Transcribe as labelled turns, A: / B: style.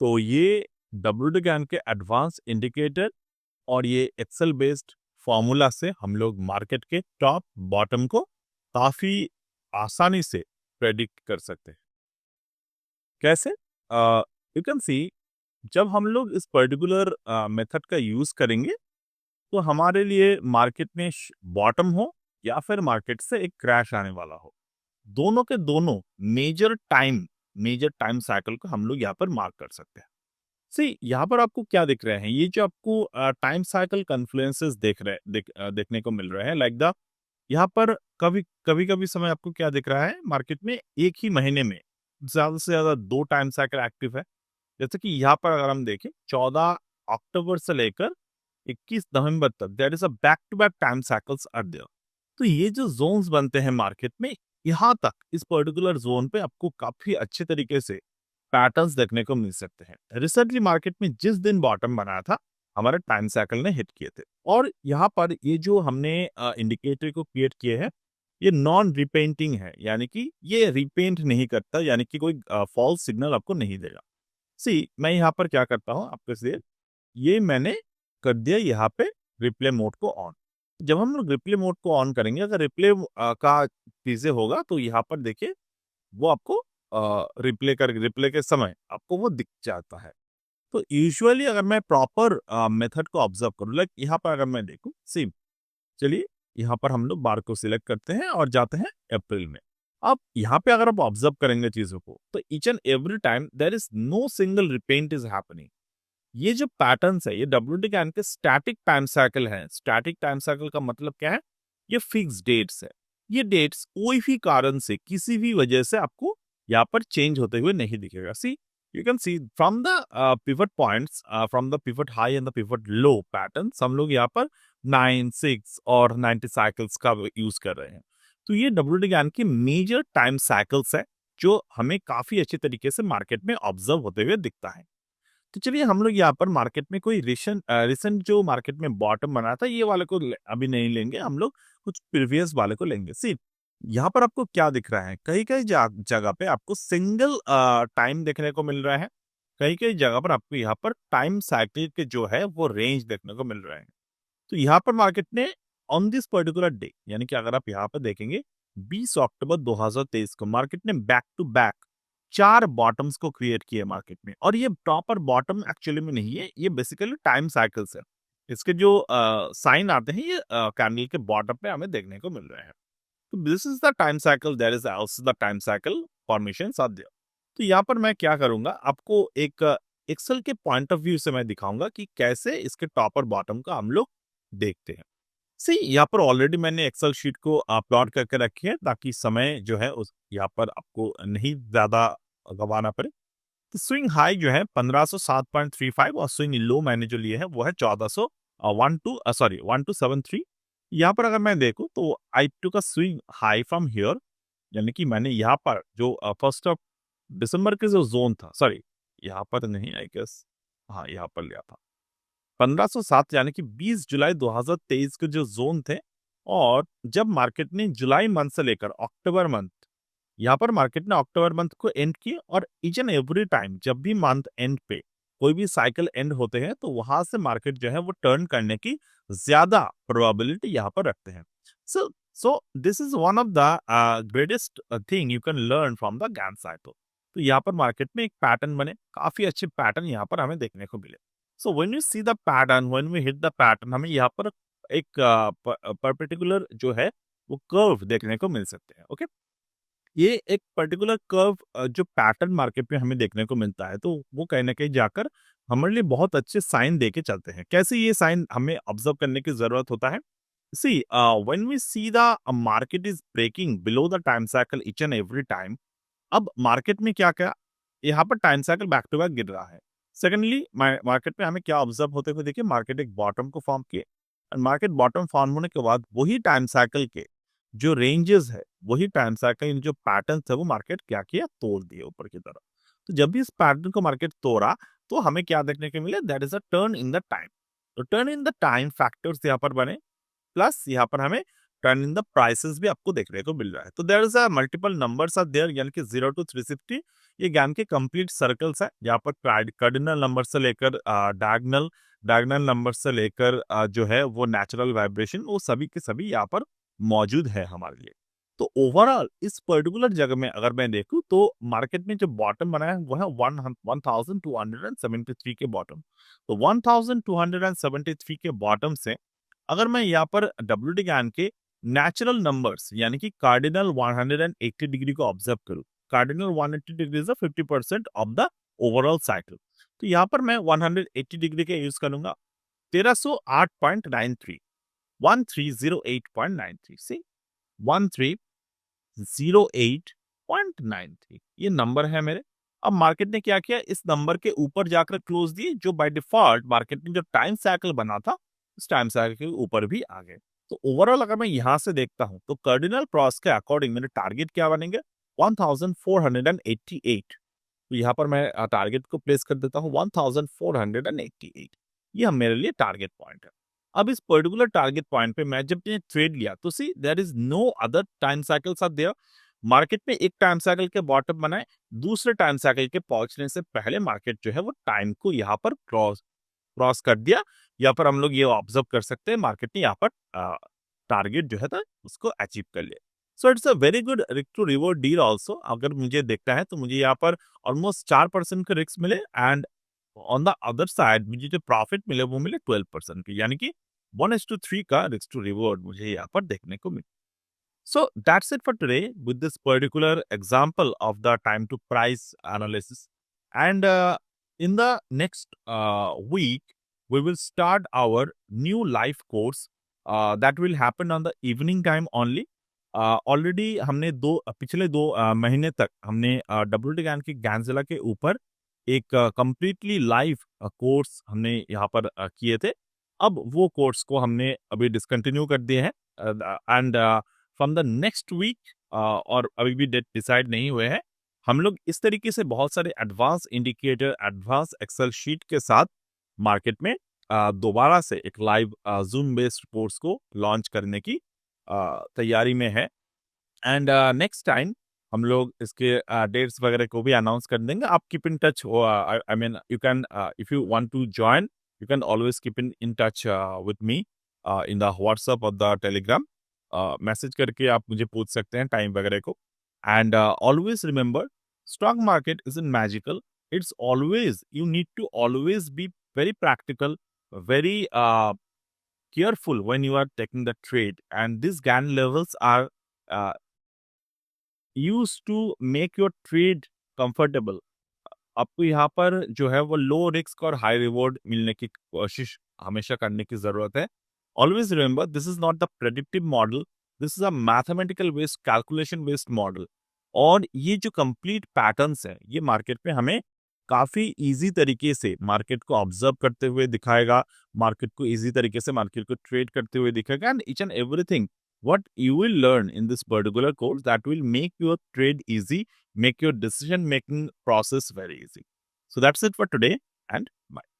A: तो ये WD के एडवांस इंडिकेटर और ये एक्सेल बेस्ड फॉर्मूला से हम लोग मार्केट के टॉप बॉटम को काफी आसानी से प्रेडिक्ट कर सकते हैं। कैसे? यू कैन सी, जब हम लोग इस पर्टिकुलर मेथड का यूज करेंगे तो हमारे लिए मार्केट में बॉटम हो या फिर मार्केट से एक क्रैश आने वाला हो, दोनों के दोनों मेजर टाइम साइकिल को हम लोग यहाँ पर मार्क कर सकते हैं। सी, यहाँ पर आपको क्या दिख रहे हैं? ये जो आपको टाइम साइकिल कन्फ्लुएंसेस देखने को मिल रहे हैं, लाइक द यहाँ पर कभी कभी समय आपको क्या दिख रहा है मार्केट में, एक ही महीने में ज्यादा से ज्यादा 2 टाइम साइकिल एक्टिव है। जैसे कि यहाँ पर अगर हम देखें 14 अक्टूबर से लेकर 21 नवंबर तक, there is a back to back time cycles are there. तो ये जो जोन्स बनते हैं मार्केट में, यहाँ तक इस पर्टिकुलर जोन पे आपको काफी अच्छे तरीके से पैटर्न्स देखने को मिल सकते हैं। रिसेंटली मार्केट में जिस दिन बॉटम बनाया था, हमारे टाइम साइकिल ने हिट किए थे। और यहाँ पर ये जो हमने इंडिकेटर को क्रिएट किए हैं, ये नॉन रिपेंटिंग है, यानी कि ये रिपेंट नहीं करता, यानी कि कोई फॉल्स सिग्नल आपको नहीं देगा। सी, मैं यहाँ पर क्या करता हूँ आपके से, ये मैंने कर दिया यहाँ पे रिप्ले मोड को ऑन। जब हम लोग रिप्ले मोड को ऑन करेंगे, अगर रिप्ले का चीजें होगा तो यहाँ पर देखिए वो आपको रिप्ले के समय आपको वो दिख जाता है। तो यूजुअली अगर मैं प्रॉपर मेथड को ऑब्जर्व करूँ, लाइक यहाँ पर अगर मैं देखूँ, सी, चलिए यहाँ पर हम लोग बार को सिलेक्ट करते हैं और जाते हैं अप्रैल में। अब यहाँ पे अगर आप ऑब्जर्व करेंगे चीजों को, तो each and every time there is no single repent is happening. ये जो पैटर्न्स है, ये WD कैन के स्टैटिक टाइम साइकिल है। स्टैटिक टाइम साइकिल का मतलब क्या है? ये फिक्स डेट्स है। ये डेट्स कोई भी कारण से, किसी भी वजह से आपको यहाँ पर चेंज होते हुए नहीं दिखेगा। See, you can see from the pivot points, from the pivot high and the pivot low patterns, हम लोग यहाँ पर 9, 6 और 90 साइकिल्स का यूज कर रहे हैं। तो ये WD कैन की मेजर टाइम साइकिल्स है, जो हमें काफी अच्छे तरीके से मार्केट में ऑब्जर्व होते हुए दिखता है। तो चलिए हम लोग यहाँ पर मार्केट में कोई रिसेंट जो मार्केट में बॉटम बना था, ये वाले को अभी नहीं लेंगे, हम लोग कुछ प्रीवियस वाले को लेंगे। सी, यहाँ पर आपको क्या दिख रहा है? कई कई जगह पे आपको सिंगल टाइम देखने को मिल रहा है, कई कई जगह पर आपको यहाँ पर टाइम साइकिल के जो है वो रेंज देखने को मिल रहे हैं। तो यहाँ पर मार्केट ने ऑन दिस पर्टिकुलर डे, यानी कि अगर आप यहाँ पर देखेंगे 20 अक्टूबर 2023 को, मार्केट ने बैक टू बैक 4 बॉटम्स को क्रिएट किए मार्केट में। और ये प्रॉपर बॉटम एक्चुअली में नहीं है, ये बेसिकली टाइम साइकिल्स है। इसके जो साइन आते हैं, ये कैंडल के बॉटम पे हमें देखने को मिल रहे हैं। तो this is the time cycle, there is also the time cycle formation are there. तो यहाँ पर मैं क्या करूंगा, आपको एक एक्सेल के पॉइंट ऑफ व्यू से मैं दिखाऊंगा कि कैसे इसके टॉप और बॉटम का हम लोग देखते हैं। सी, यहाँ पर ऑलरेडी मैंने एक्सेल शीट को प्लॉट करके रखी है, ताकि समय जो है उस यहाँ पर आपको नहीं ज्यादा गंवाना पड़े। तो स्विंग हाई जो है 1507.35 और स्विंग लो मैंने जो लिए है वो है 1273। यहाँ पर अगर मैं देखूं तो I took a swing high from here, यानी कि मैंने यहाँ पर जो 1 दिसंबर के जो जोन था, सॉरी यहाँ पर नहीं, आई गेस हाँ यहाँ पर लिया था 1507, यानी कि 20 जुलाई 2023 के जो जोन थे। और जब मार्केट ने जुलाई मंथ से लेकर अक्टूबर मंथ, यहाँ पर मार्केट ने अक्टूबर मंथ को एंड किया, और ईच एंड एवरी टाइम जब भी मंथ एंड पे कोई भी साइकिल एंड होते हैं, तो वहां से मार्केट जो है वो टर्न करने की ज्यादा प्रोबेबिलिटी यहाँ पर रखते हैं। So so this is one of the greatest thing you can learn from the Gann cycle. तो यहाँ पर मार्केट में एक पैटर्न बने, काफी अच्छे पैटर्न यहाँ पर हमें देखने को मिले। So when you see the pattern, when we hit the pattern, हमें यहाँ पर एक पर्टिकुलर जो है वो कर्व देखने को मिल सकते हैं। ओके, ये एक पर्टिकुलर कर्व जो पैटर्न मार्केट में हमें देखने को मिलता है, तो वो कहीं ना कहीं जाकर हमारे लिए बहुत अच्छे साइन देके चलते हैं। कैसे ये साइन हमें ऑब्जर्व करने की जरूरत होता है? See, when we see the market is breaking below the time cycle each and every time. अब मार्केट में क्या क्या, यहाँ पर time cycle back to back गिर रहा है। सेकेंडली मार्केट में हमें क्या ऑब्जर्व होते हुए देखिए, मार्केट एक बॉटम को फॉर्म किए, और मार्केट बॉटम फॉर्म होने के बाद वही टाइम साइकिल के जो रेंजेस है, वही टाइम साइकिल जो पैटर्न है, वो मार्केट क्या किया, तोड़ दिए ऊपर की तरफ। तो जब भी इस पैटर्न को मार्केट तोड़ा, तो हमें क्या देखने को मिले, that is a turn in the time. तो turn in the time factors यहाँ पर बने, प्लस यहाँ पर हमें टर्न इन द प्राइसेस भी आपको देखने को मिल रहा है। तो there is a multiple numbers are there, यानी कि 0 to 360 ये ज्ञान के कंप्लीट सर्कल्स है, यहाँ पर कार्डिनल नंबर से लेकर डायगोनल डायगोनल नंबर से लेकर जो है वो नेचुरल वाइब्रेशन, वो सभी के सभी यहाँ पर मौजूद है हमारे लिए। तो ओवरऑल इस पर्टिकुलर जगह में अगर मैं देखूं तो मार्केट में जो बॉटम बना है वो है 1273 के बॉटम। तो 1273 के बॉटम से अगर मैं यहाँ पर डब्ल्यूटी ज्ञान के नेचुरल नंबर्स यानी कि कार्डिनल 180 डिग्री को ऑब्जर्व करूं, cardinal 180 degree is 50% of the overall cycle. तो यहाँ पर मैं 180 डिग्री के यूज करूंगा, 1308.93, 1308.93 से 1308.93 ये नंबर है मेरे। अब मार्केट ने क्या किया, इस नंबर के ऊपर जाकर क्लोज दिए, जो बाय डिफॉल्ट मार्केट ने जो टाइम साइकिल बना था उस टाइम साइकिल के ऊपर भी आ गए। तो ओवरऑल अगर मैं यहां से देखता हूं तो कार्डिनल क्रॉस के अकॉर्डिंग मेरे टारगेट क्या बनेंगे, 1488। तो यहाँ पर मैं टारगेट को प्लेस कर देता हूँ 1488, ये मेरे लिए टारगेट पॉइंट है। अब इस पर्टिकुलर टारगेट पॉइंट पे मैं जब ये ट्रेड लिया तो see there is no other time cycles are there. Market में एक टाइम साइकिल के बॉटम बनाए, दूसरे टाइम साइकिल के पहुंचने से पहले मार्केट जो है वो टाइम को यहाँ पर क्रॉस क्रॉस कर दिया। यहाँ पर हम लोग ये ऑब्जर्व कर सकते हैं मार्केट ने यहाँ पर टारगेट जो है था उसको अचीव कर लिया। So it's a very good risk to reward deal also. अगर मुझे देखना है तो मुझे यहाँ पर ऑलमोस्ट 4% का रिस्क मिले and on the other side मुझे जो प्रॉफिट मिले वो मिले 12% की, यानी कि 1:3 का रिस्क टू रिवॉर्ड मुझे यहाँ पर देखने को मिले। So that's it for today with this particular example of the time to price analysis. And in the next week, we will start our new live course that will happen on the evening time only. Already हमने पिछले 2 महीने तक हमने WT ज्ञान की ज्ञानजिला के ऊपर एक कंप्लीटली लाइव कोर्स हमने यहाँ पर किए थे। अब वो कोर्स को हमने अभी डिसकंटिन्यू कर दिए हैं and from the next week और अभी भी डेट डिसाइड नहीं हुए हैं, हम लोग इस तरीके से बहुत सारे advance indicator, advance excel sheet के साथ मार्केट में दोबारा से एक लाइव जूम बेस्ड कोर्स को लॉन्च करने की तैयारी में है। एंड नेक्स्ट टाइम हम लोग इसके डेट्स वगैरह को भी अनाउंस कर देंगे। आप keep in touch, I mean you can if you want to join you can always keep in touch with me in the WhatsApp or the Telegram. Message करके आप मुझे पूछ सकते हैं टाइम वगैरह को। And always remember, stock market is in magical, it's always you need to always be very practical, very careful when you are taking the trade, and these GAN levels are uh, used to make your trade comfortable. आपको यहाँ पर जो है वो low risk और high reward मिलने की कोशिश हमेशा करने की जरूरत है। Always remember, this is not the predictive model, this is a mathematical based, calculation based model. और ये जो कंप्लीट पैटर्न्स है ये मार्केट में हमें काफी इजी तरीके से मार्केट को ऑब्जर्व करते हुए दिखाएगा, मार्केट को इजी तरीके से मार्केट को ट्रेड करते हुए दिखाएगा। And each and everything what you will learn in this particular course that will make your trade easy, make your decision making process very easy. So that's it for today, and bye.